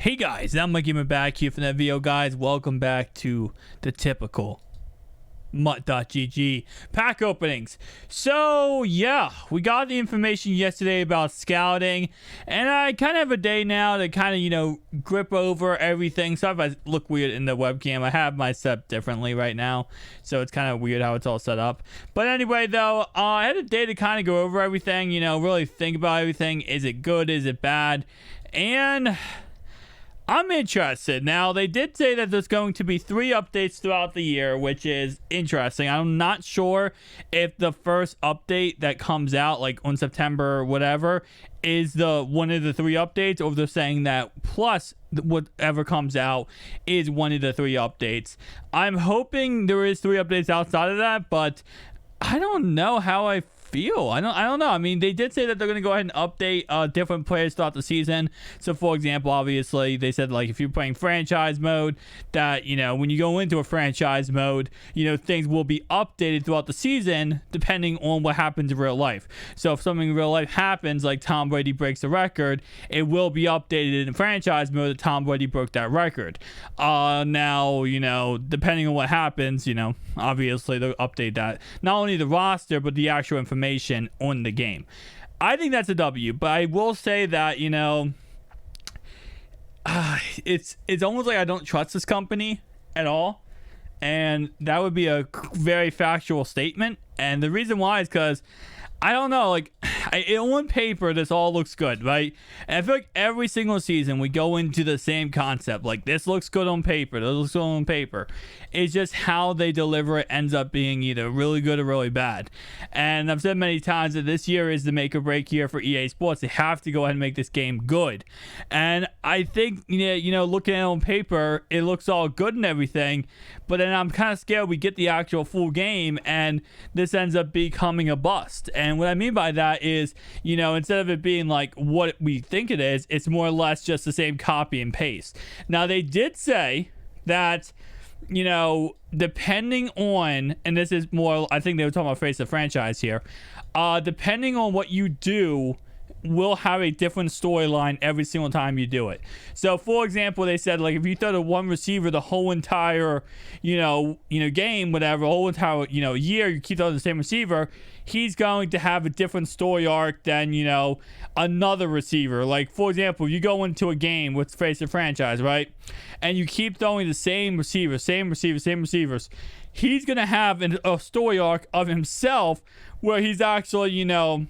Hey guys, I'm Mike Gamer back here from that video, guys. Welcome back to the typical MUT.GG pack openings. So yeah, we got the information yesterday about scouting, and I kind of have a day now to kind of grip over everything. So if I look weird in the webcam, I have my set differently right now, so it's kind of weird how it's all set up. But anyway, though, I had a day to kind of go over everything, really think about everything. Is it good? Is it bad? And I'm interested. Now, they did say that there's going to be 3 updates throughout the year, which is interesting. I'm not sure if the first update that comes out, like on September or whatever, is the one of the 3 updates, or if they're saying that plus whatever comes out is one of the 3 updates. I'm hoping there is 3 updates outside of that, but I don't know how I feel. I don't know. I mean, they did say that they're going to go ahead and update different players throughout the season. So, for example, obviously, they said, like, if you're playing franchise mode, that, when you go into a franchise mode, things will be updated throughout the season depending on what happens in real life. So, if something in real life happens, like Tom Brady breaks the record, it will be updated in franchise mode that Tom Brady broke that record. Now, depending on what happens, obviously, they'll update that. Not only the roster, but the actual information on the game. I think that's a W, but I will say that it's almost like I don't trust this company at all, and that would be a very factual statement. And the reason why is because I don't know, like, on paper, this all looks good, right? And I feel like every single season we go into the same concept. Like, this looks good on paper. This looks good on paper. It's just how they deliver it ends up being either really good or really bad. And I've said many times that this year is the make or break year for EA Sports. They have to go ahead and make this game good. And I think, looking at it on paper, it looks all good and everything. But then I'm kind of scared we get the actual full game and this ends up becoming a bust. And what I mean by that is, instead of it being like what we think it is, it's more or less just the same copy and paste. Now, they did say that, depending on, and this is more, I think they were talking about face of franchise here, depending on what you do, will have a different storyline every single time you do it. So, for example, they said, like, if you throw to one receiver the whole entire, game, whatever, whole entire, year, you keep throwing the same receiver, he's going to have a different story arc than, another receiver. Like, for example, you go into a game with face the franchise, right? And you keep throwing the same receivers, he's going to have a story arc of himself where he's actually,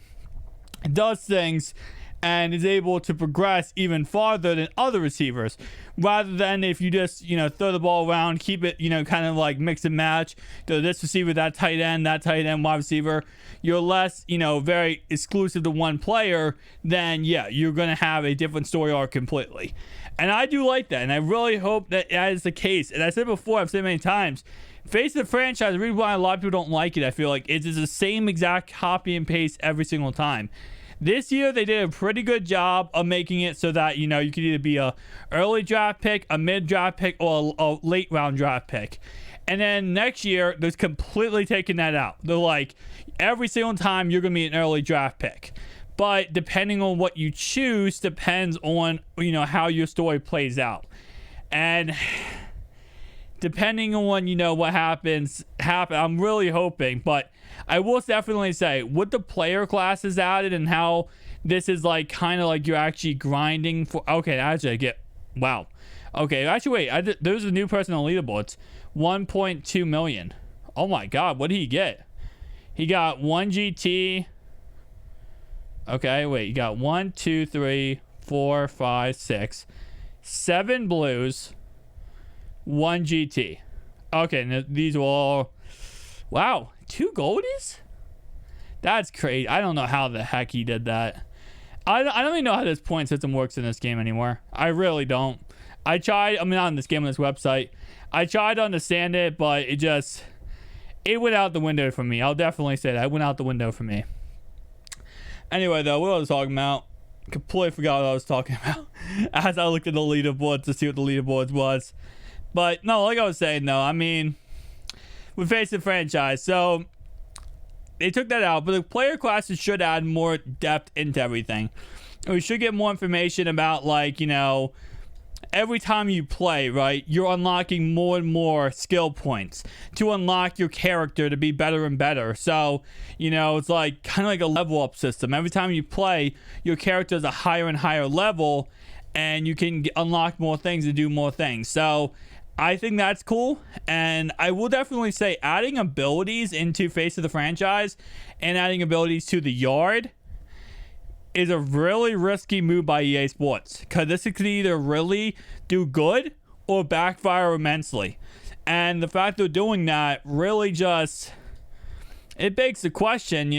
does things and is able to progress even farther than other receivers, rather than if you just throw the ball around, keep it kind of like mix and match, this receiver, that tight end, wide receiver. You're less very exclusive to one player, then you're gonna have a different story arc completely. And I do like that, and I really hope that is the case. And I said before, I've said many times, face the franchise, the reason why a lot of people don't like it, I feel like, is it's the same exact copy and paste every single time. This year, they did a pretty good job of making it so that, you could either be a early draft pick, a mid draft pick, or a late round draft pick. And then next year, they're completely taking that out. They're like, every single time you're going to be an early draft pick. But depending on what you choose depends on, how your story plays out. And depending on, what happens, I'm really hoping, but I will definitely say, with the player classes added and how this is like kind of like you're actually grinding for. Okay, actually, I get. Wow. Okay, actually, wait. There's a new person on leaderboards. 1.2 million. Oh my God, what did he get? He got 1 GT. Okay, wait. You got 1, 2, 3, 4, 5, 6, 7 blues, 1 GT. Okay, and these are all. Wow. 2 goldies? That's crazy. I don't know how the heck he did that. I don't even know how this point system works in this game anymore. I really don't. I tried. I mean, not in this game, on this website. I tried to understand it, but it went out the window for me. I'll definitely say that. It went out the window for me. Anyway, though, what I was talking about, completely forgot what I was talking about as I looked at the leaderboards to see what the leaderboards was. But, no, like I was saying, though, I mean, we face the franchise, so they took that out, but the player classes should add more depth into everything. We should get more information about, like, every time you play, right, you're unlocking more and more skill points to unlock your character to be better and better. So, it's like kind of like a level up system. Every time you play, your character is a higher and higher level, and you can unlock more things and do more things. So I think that's cool, and I will definitely say adding abilities into Face of the Franchise and adding abilities to the yard is a really risky move by EA Sports, because this could either really do good or backfire immensely. And the fact they're doing that really just, it begs the question,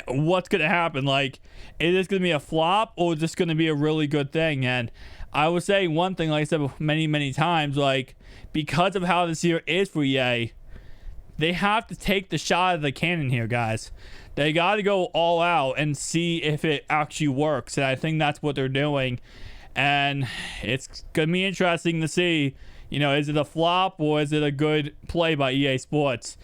what's going to happen? Like, is this going to be a flop, or is this going to be a really good thing? And I would say one thing, like I said many, many times, like, because of how this year is for EA, they have to take the shot of the cannon here, guys. They got to go all out and see if it actually works. And I think that's what they're doing. And it's going to be interesting to see, is it a flop or is it a good play by EA Sports?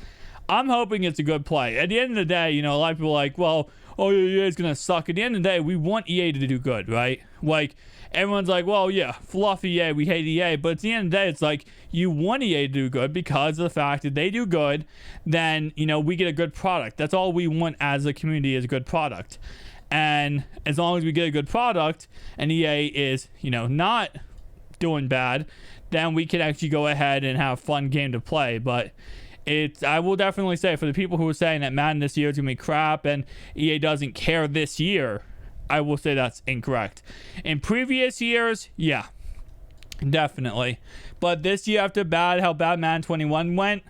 I'm hoping it's a good play. At the end of the day, a lot of people are like, well, EA is going to suck. At the end of the day, we want EA to do good, right? Like, everyone's like, well, yeah, fluffy EA, we hate EA. But at the end of the day, it's like, you want EA to do good because of the fact that they do good, then, we get a good product. That's all we want as a community, is a good product. And as long as we get a good product and EA is, not doing bad, then we can actually go ahead and have a fun game to play. But I will definitely say, for the people who are saying that Madden this year is going to be crap and EA doesn't care this year, I will say that's incorrect. In previous years, yeah, definitely. But this year, after how bad Madden 21 went,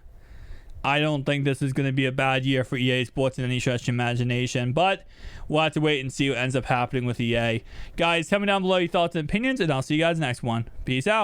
I don't think this is going to be a bad year for EA Sports in any stretch of imagination. But we'll have to wait and see what ends up happening with EA. Guys, tell me down below your thoughts and opinions, and I'll see you guys next one. Peace out.